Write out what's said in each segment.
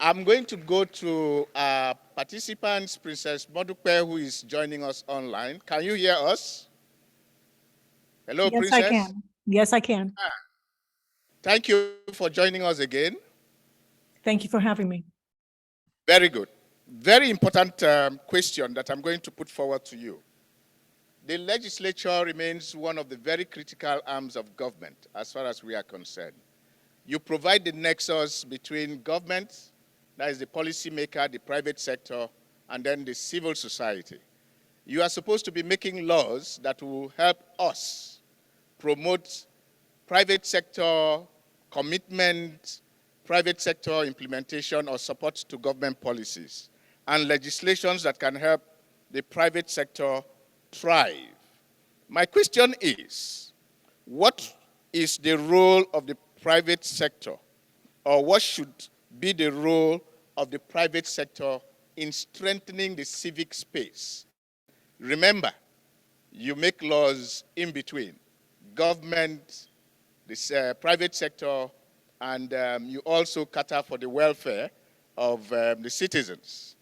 I'm going to go to participants, Princess Modupe, who is joining us online. Can you hear us? Hello, yes, Princess. I can. Yes, I can. Thank you for joining us again. Thank you for having me. Very good. Very important question that I'm going to put forward to you. The legislature remains one of the very critical arms of government as far as we are concerned. You provide the nexus between government, that is the policymaker, the private sector, and then the civil society. You are supposed to be making laws that will help us promote private sector commitment, private sector implementation or support to government policies, and legislations that can help the private sector thrive. My question is, what is the role of the private sector, or what should be the role of the private sector in strengthening the civic space? Remember, you make laws in between government, the private sector, and you also cater for the welfare of the citizens.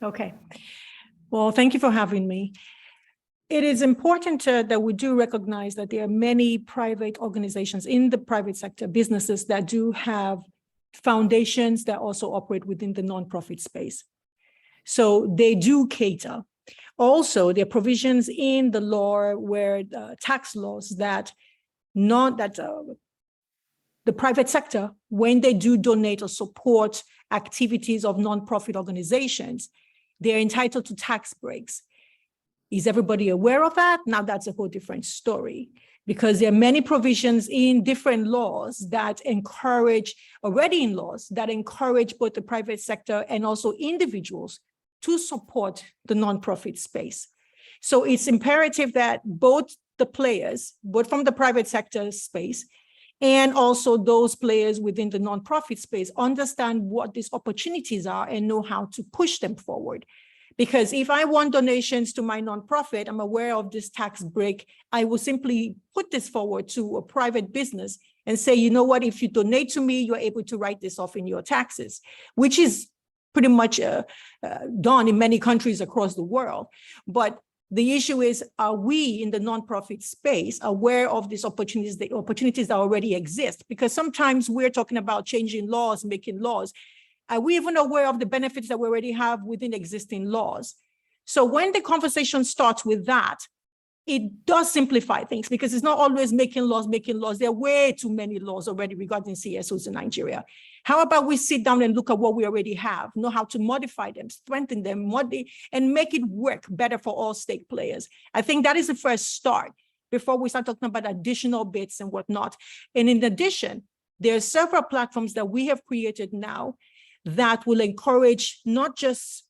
Okay. Well, thank you for having me. It is important that we do recognize that there are many private organizations in the private sector, businesses that do have foundations that also operate within the nonprofit space. So they do cater. Also, there are provisions in the law where tax laws that the private sector, when they do donate or support activities of nonprofit organizations, they're entitled to tax breaks. Is everybody aware of that? Now that's a whole different story, because there are many provisions in different laws that encourage both the private sector and also individuals to support the nonprofit space. So it's imperative that both the players, both from the private sector space and also those players within the nonprofit space, understand what these opportunities are and know how to push them forward. Because if I want donations to my nonprofit, I'm aware of this tax break, I will simply put this forward to a private business and say, you know what, if you donate to me, you're able to write this off in your taxes, which is pretty much done in many countries across the world. But the issue is, are we in the nonprofit space aware of these opportunities, the opportunities that already exist? Because sometimes we're talking about changing laws, making laws. Are we even aware of the benefits that we already have within existing laws? So when the conversation starts with that, it does simplify things, because it's not always making laws. There are way too many laws already regarding CSOs in Nigeria. How about we sit down and look at what we already have, know how to modify them, strengthen them, and make it work better for all stake players? I think that is the first start before we start talking about additional bits and whatnot. And in addition, there are several platforms that we have created now that will encourage not just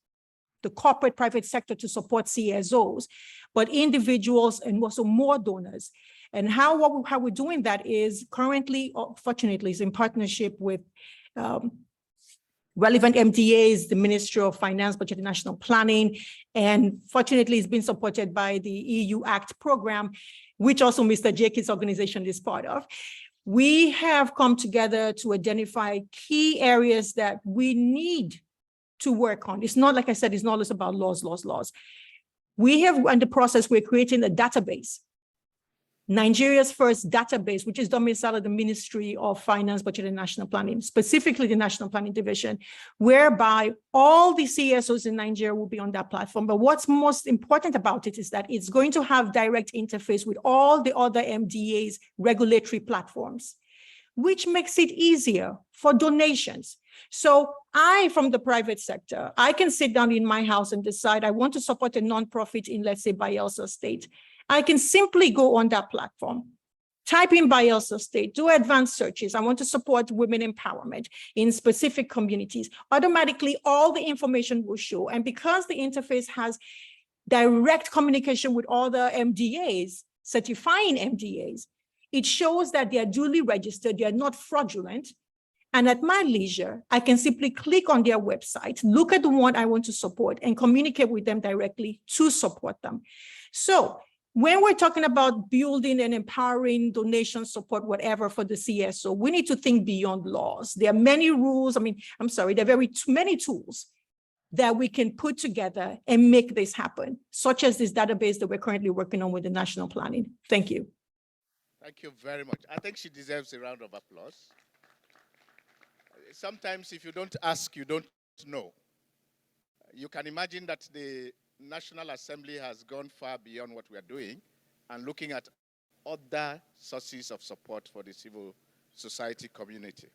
the corporate private sector to support CSOs, but individuals and also more donors. And how we're doing that is currently, fortunately, is in partnership with relevant MDAs, the Ministry of Finance, Budget and National Planning, and fortunately it's been supported by the EU Act program, which also Mr. Jake's organization is part of. We have come together to identify key areas that we need to work on. It's not, like I said, it's not always about laws. We have, in the process, we're creating a database, Nigeria's first database, which is domiciled at the Ministry of Finance, Budget and National Planning, specifically the National Planning Division, whereby all the CSOs in Nigeria will be on that platform. But what's most important about it is that it's going to have direct interface with all the other MDA's regulatory platforms, which makes it easier for donations. So I, from the private sector, I can sit down in my house and decide I want to support a nonprofit in, let's say, Bayelsa State. I can simply go on that platform, type in Bayelsa State, do advanced searches. I want to support women empowerment in specific communities. Automatically, all the information will show. And because the interface has direct communication with other MDAs, certifying MDAs, it shows that they are duly registered, they are not fraudulent. And at my leisure, I can simply click on their website, look at the one I want to support, and communicate with them directly to support them. So when we're talking about building and empowering donation support, whatever for the CSO, we need to think beyond laws. There are many rules. There are many tools that we can put together and make this happen, such as this database that we're currently working on with the national planning. Thank you. Thank you very much. I think she deserves a round of applause. Sometimes if you don't ask, you don't know. You can imagine that the National Assembly has gone far beyond what we are doing and looking at other sources of support for the civil society community.